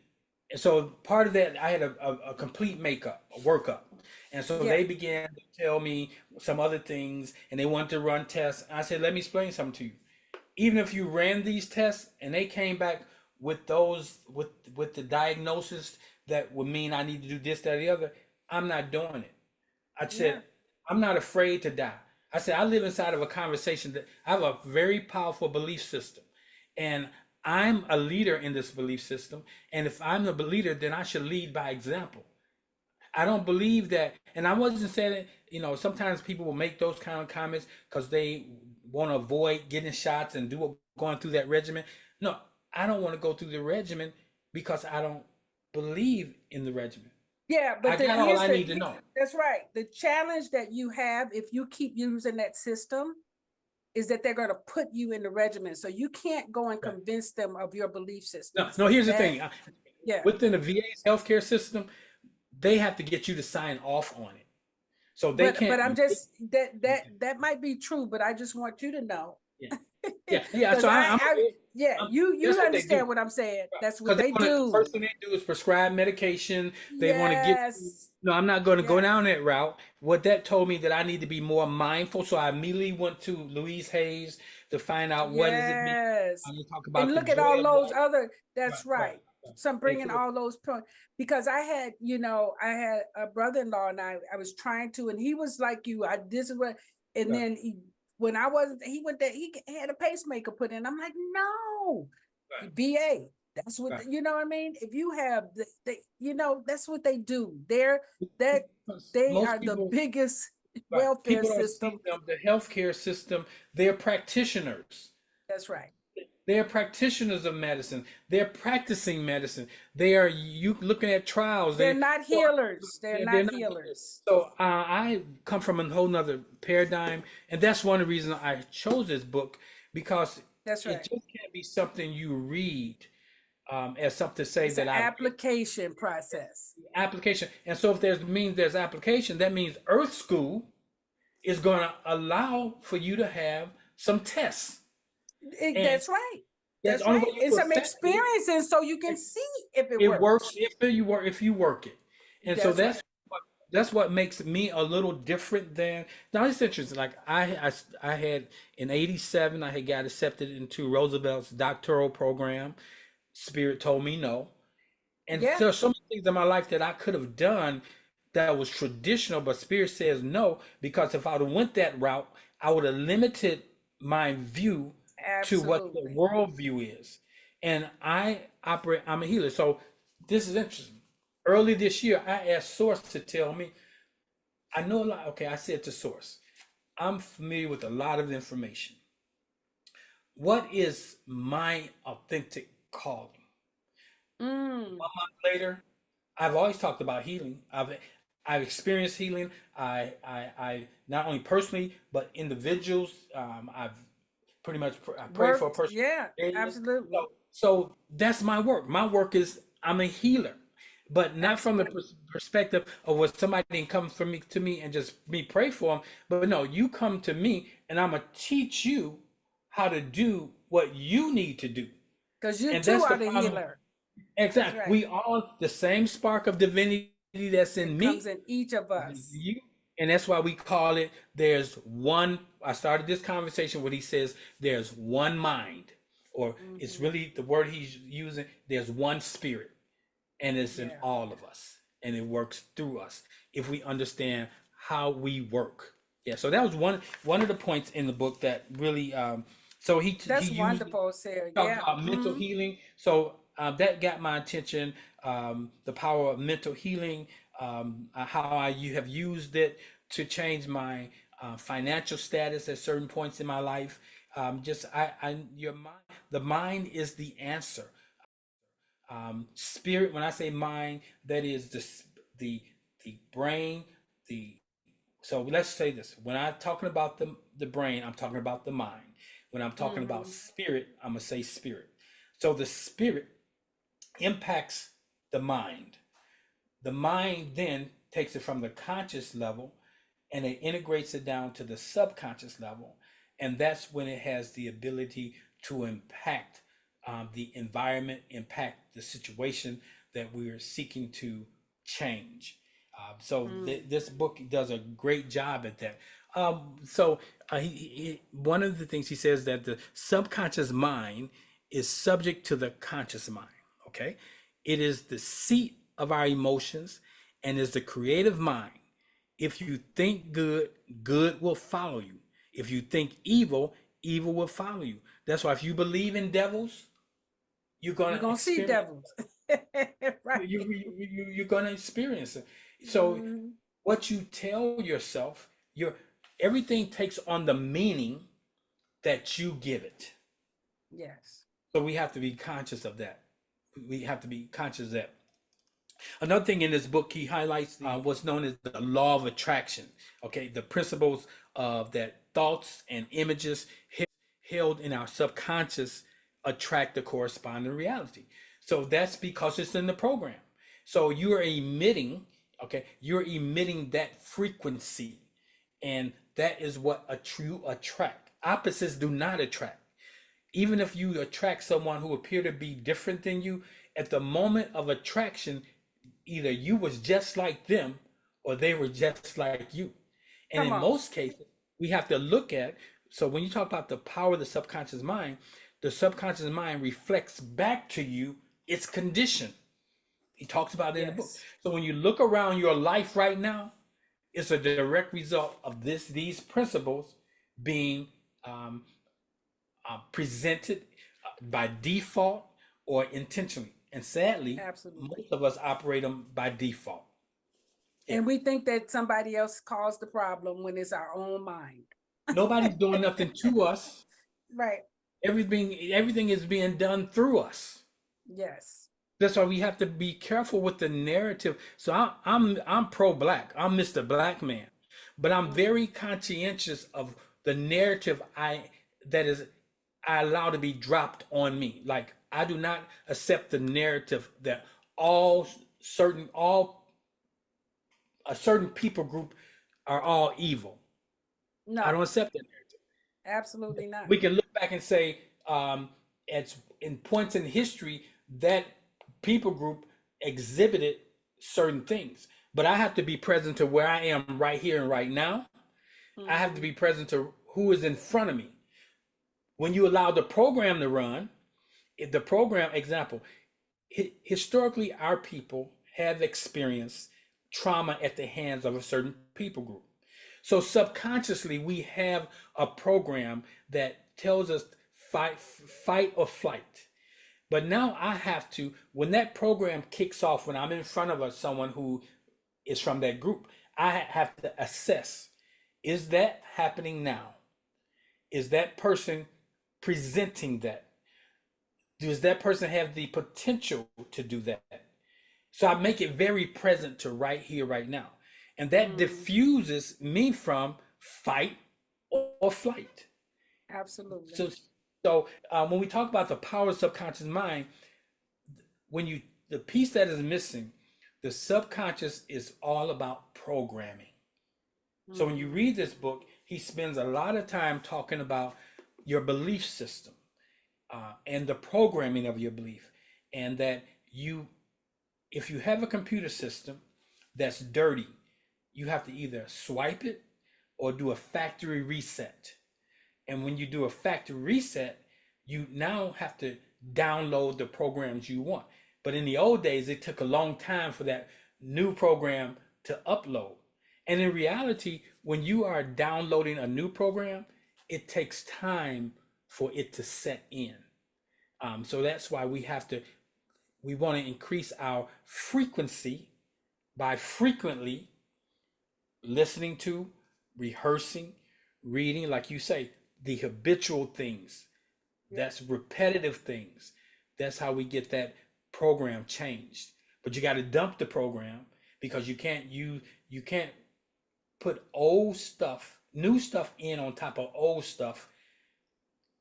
And so part of that, I had a complete makeup, a workup. And so Yeah. they began to tell me some other things and they wanted to run tests. I said, let me explain something to you. Even if you ran these tests and they came back with those with the diagnosis that would mean I need to do this, that, or the other, I'm not doing it. I Yeah. said, I'm not afraid to die. I said, I live inside of a conversation that I have a very powerful belief system. And I'm a leader in this belief system. And if I'm the leader, then I should lead by example. I don't believe that. And I wasn't saying it, sometimes people will make those kind of comments because they want to avoid getting shots and going through that regimen. No, I don't want to go through the regimen because I don't believe in the regimen. Yeah, I but got all I need to know. that's right. The challenge that you have if you keep using that system is that they're going to put you in the regimen. So you can't go and Right. convince them of your belief No, systems. no, here's the That thing. yeah. Within the VA's healthcare system, they have to get you to sign off on it. So they But can't. I'm just that might be true, but I just want you to know. Yeah, yeah. Because So yeah, you that's what they do. understand what I'm saying. That's what Because they the do. first thing they do is prescribe medication. They want to get you. Yes. No, I'm not going to go Yes. down that route. What that told me that I need to be more mindful. So I immediately went to Louise Hayes to find out what does it mean. Yes. I'm going to talk And about the look at joy all of those life. other, Right, that's right, right. right. So I'm And bringing so, all those points because I had a brother-in-law and I was trying to, and he was like you, this is what, and right, then when I wasn't, he went there, he had a pacemaker put in. I'm like, no, right, VA. That's what, right. you know what I mean? If you have, that's what they do. That Because they most are the people, biggest right, welfare people don't see system. them, the healthcare system, they're practitioners. That's right. They are practitioners of medicine. They're practicing medicine. They are you looking at trials. They're not healers. They're They're not not. healers. So I come from a whole nother paradigm, and that's one of the reasons I chose this book because That's it right. just can't be something you read as something to say It's an that I application process. application. And so if there's application, that means Earth School is going to allow for you to have some tests, and That's right. that's That's the only way right. you And some perfect experiences so you can see if it it works works. if you work it. And so That's right. that's what makes me a little different than now. It's interesting. Like I had in '87, I had got accepted into Roosevelt's doctoral program. Spirit told me no. And Yeah, there's so many things in my life that I could have done that was traditional, but Spirit says no, because if I'd have went that route, I would have limited my view to what the absolutely. world view is. And I'm a healer. So this is interesting. Early this year, I asked Source to tell me, I know a lot. Okay, I said to Source, I'm familiar with a lot of information. What is my authentic calling? Mm, 1 month later, I've always talked about healing. I've experienced healing. I not only personally but individuals. I've pretty much I pray for a worked. person Yeah, daily. absolutely. So that's my work. My work is I'm a healer, but not from the Absolutely. perspective of what somebody didn't come from me to me and just me pray for them. But no, you come to me and I'm gonna teach you how to do what you need to do, Because you and too that's the are the problem. healer. That's Exactly. right. We all the same spark of divinity that's in It comes me, in each of is in us. you, and that's why we call it. There's one. I started this conversation when he says there's one mind, or it's Hmm. really the word he's using. There's one spirit, and it's in Yeah, all of us, and it works through us if we understand how we work. Yeah. So that was one of the points in the book that really. So he that's used wonderful, Sarah. talked Yeah. about mental Hmm. healing. So that got my attention. The power of mental healing, how you have used it to change my financial status at certain points in my life. Just your mind, the mind is the answer. Spirit, when I say mind, that is the the brain, the so let's say this. When I'm talking about the brain, I'm talking about the mind. When I'm talking about Hmm. spirit, I'm gonna say spirit. So the spirit impacts the mind. The mind then takes it from the conscious level and it integrates it down to the subconscious level. And that's when it has the ability to impact the environment, impact the situation that we're seeking to change. This book does a great job at that. One of the things he says that the subconscious mind is subject to the conscious mind. Okay, it is the seat of our emotions and is the creative mind. If you think good, good will follow you. If you think evil, evil will follow you. That's why if you believe in devils, you're You're gonna gonna see experience devils. Right. you're gonna experience it. So Mhm. what you tell yourself, your everything takes on the meaning that you give it. Yes. So we have to be conscious of that. We have to be conscious of that. Another thing in this book, he highlights what's known as the law of attraction. Okay, the principles of that thoughts and images held in our subconscious attract the corresponding reality. So that's because it's in the program. So you're emitting, okay, you're emitting that frequency, and that is what a true attract. Opposites do not attract. Even if you attract someone who appear to be different than you, at the moment of attraction, either you was just like them or they were just like you. And Come in on. most cases, we have to look at, so when you talk about the power of the subconscious mind reflects back to you its condition. He talks about it in the book. Yes. So when you look around your life right now, it's a direct result of these principles being um, presented by default or intentionally. And sadly, Absolutely. most of us operate them by default. Yeah. And we think that somebody else caused the problem when it's our own mind. Nobody's doing nothing to us. Right. Everything is being done through us. Yes. That's why we have to be careful with the narrative. So I'm pro-black. I'm Mr. Black Man, but I'm very conscientious of the narrative that is I allow to be dropped on me. Like I do not accept the narrative that all certain all a certain people group are all evil. I No, don't accept that narrative. absolutely not. We can look back and say, at in points in history that people group exhibited certain things, but I have to be present to where I am right here and right now. I have to Hmm. be present to who is in front of me. When you allow the program to run, if the program example, historically our people have experienced trauma at the hands of a certain people group. So subconsciously we have a program that tells us fight or flight. But now I have to, when that program kicks off, when I'm in front of someone who is from that group, I have to assess, is that happening now? Is that person presenting that? Does that person have the potential to do that? So I make it very present to right here, right now. And that Mm, diffuses me from fight or flight. absolutely. So, so when we talk about the power of subconscious mind, when you the piece that is missing, the subconscious is all about programming. So when you Hmm. read this book, he spends a lot of time talking about your belief system and the programming of your belief, and that you, if you have a computer system that's dirty, you have to either swipe it or do a factory reset. And when you do a factory reset, you now have to download the programs you want. But in the old days, it took a long time for that new program to upload. And in reality, when you are downloading a new program, it takes time for it to set in. So that's why we want to increase our frequency by frequently listening to, rehearsing, reading, like you say, the habitual things, Yeah. that's repetitive things. That's how we get that program changed. But you got to dump the program because you can't put old stuff, new stuff in on top of old stuff.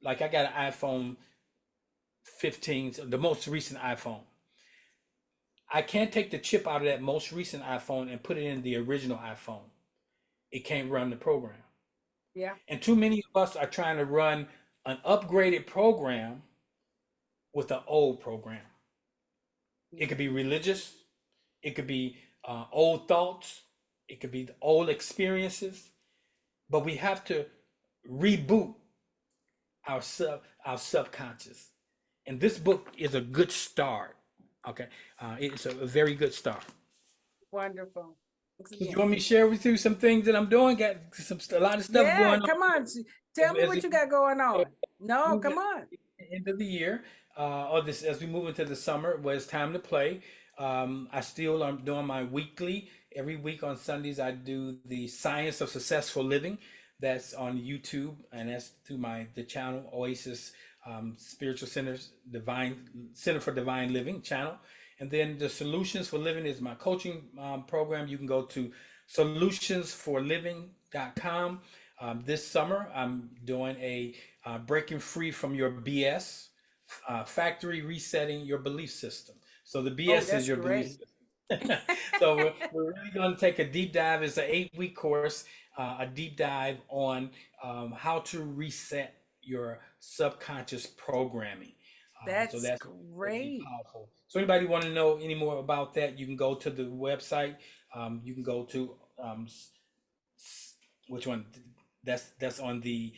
Like I got an iPhone 15, the most recent iPhone. I can't take the chip out of that most recent iPhone and put it in the original iPhone. It can't run the program. Yeah. And too many of us are trying to run an upgraded program with an old program. It could be religious. It could be old thoughts. It could be old experiences. But we have to reboot our subconscious. And this book is a good start. Okay, it's a very good start. Wonderful. So you want me to share with you some things that I'm doing? Got a lot of stuff Yeah, going on come on. Tell me as what we you got going on. No, move come into on. the end of the year, or this as we move into the summer, where it's time to play. I still am doing my weekly. Every week on Sundays, I do the Science of Successful Living. That's on YouTube, and that's through the channel Oasis Spiritual Centers Center for Divine Living channel. And then the Solutions for Living is my coaching program. You can go to solutionsforliving.com. This summer, I'm doing a breaking free from your BS, factory resetting your belief system. So the Oh, BS is that's your belief great. system. So we're really going to take a deep dive. It's an 8-week course, a deep dive on how to reset your subconscious programming. So That's that's going to be great. powerful. So anybody want to know any more about that, you can go to the website. You can go to which one? That's on um, the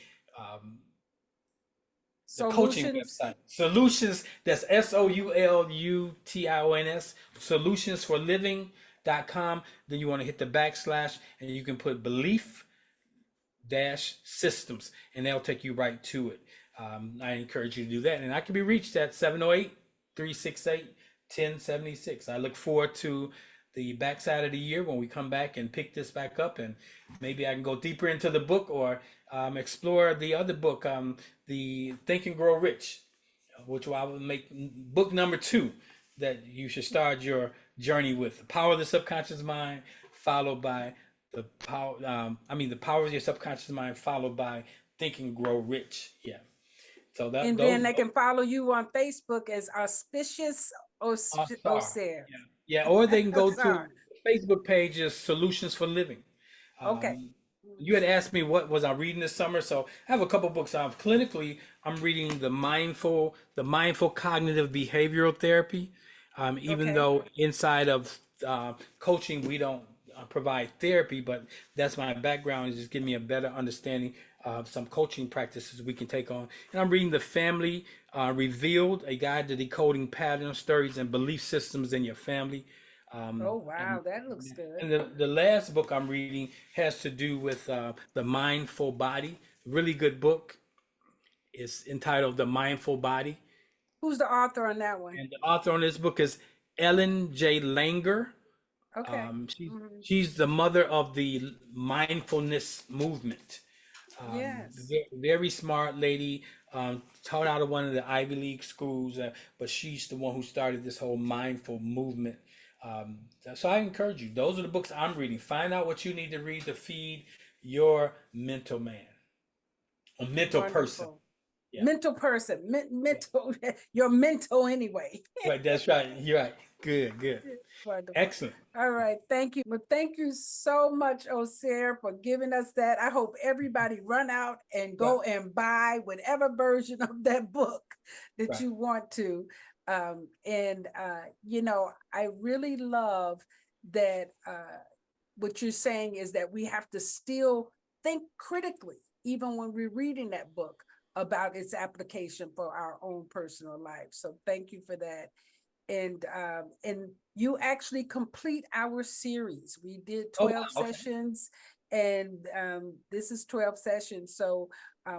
coaching Solutions. website. Solutions, that's SOULUTIONS, solutionsforliving.com. Then you want to hit the backslash and you can put belief dash systems and they'll take you right to it. I encourage you to do that. And I can be reached at 708-368-1076. I look forward to the backside of the year when we come back and pick this back up, and maybe I can go deeper into the book or explore the other book, the Think and Grow Rich, which I will make book number 2 that you should start your journey with. The Power of the Subconscious Mind, followed by the power of your subconscious mind, followed by Think and Grow Rich. Yeah. So And then those they can follow you on Facebook as Auspicious Ausar. Osir. Yeah. Yeah. Or they can go Osar. to Facebook page is Solutions for Living. Okay. Um, you had asked me what was I reading this summer, so I have a couple books. Clinically, I'm reading the mindful cognitive behavioral therapy. Even Okay. though inside of coaching we don't provide therapy, but that's my background, is just giving me a better understanding of some coaching practices we can take on. And I'm reading The Family Revealed, a guide to decoding patterns, stories, and belief systems in your family. Oh, And wow. That looks good. the last book I'm reading has to do with the mindful body. Really good book. It's entitled The Mindful Body. Who's the author on that one? And the author on this book is Ellen J. Langer. Okay. She's the mother of the mindfulness movement. Yes. Very smart lady, taught out of one of the Ivy League schools, but she's the one who started this whole mindful movement. So I encourage you. Those are the books I'm reading. Find out what you need to read to feed your mental man or mental person. Wonderful. Yeah, Mental person. yeah. Mental. You're mental anyway. Right. That's right. You're right. Good. Good. Wonderful. Excellent. All right. Thank you. Well, thank you so much, Osir, for giving us that. I hope everybody run out and Right. go and buy whatever version of that book that Right. you want to. I really love that what you're saying is that we have to still think critically, even when we're reading that book, about its application for our own personal life. So thank you for that. And you actually complete our series. We did Oh, 12 wow. Okay. sessions, and this is 12 sessions. So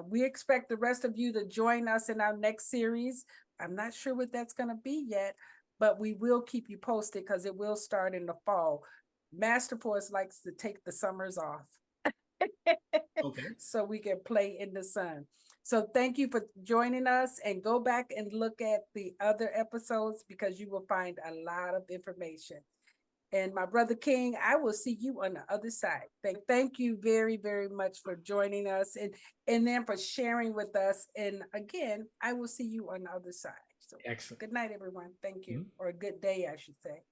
we expect the rest of you to join us in our next series. I'm not sure what that's going to be yet, but we will keep you posted because it will start in the fall. Master Force likes to take the summers off Okay. so we can play in the sun. So thank you for joining us, and go back and look at the other episodes because you will find a lot of information. And my brother King, I will see you on the other side. Thank you very, very much for joining us and then for sharing with us. And again, I will see you on the other side. So Excellent. good night, everyone. Thank you. Mhm. Or good day, I should say.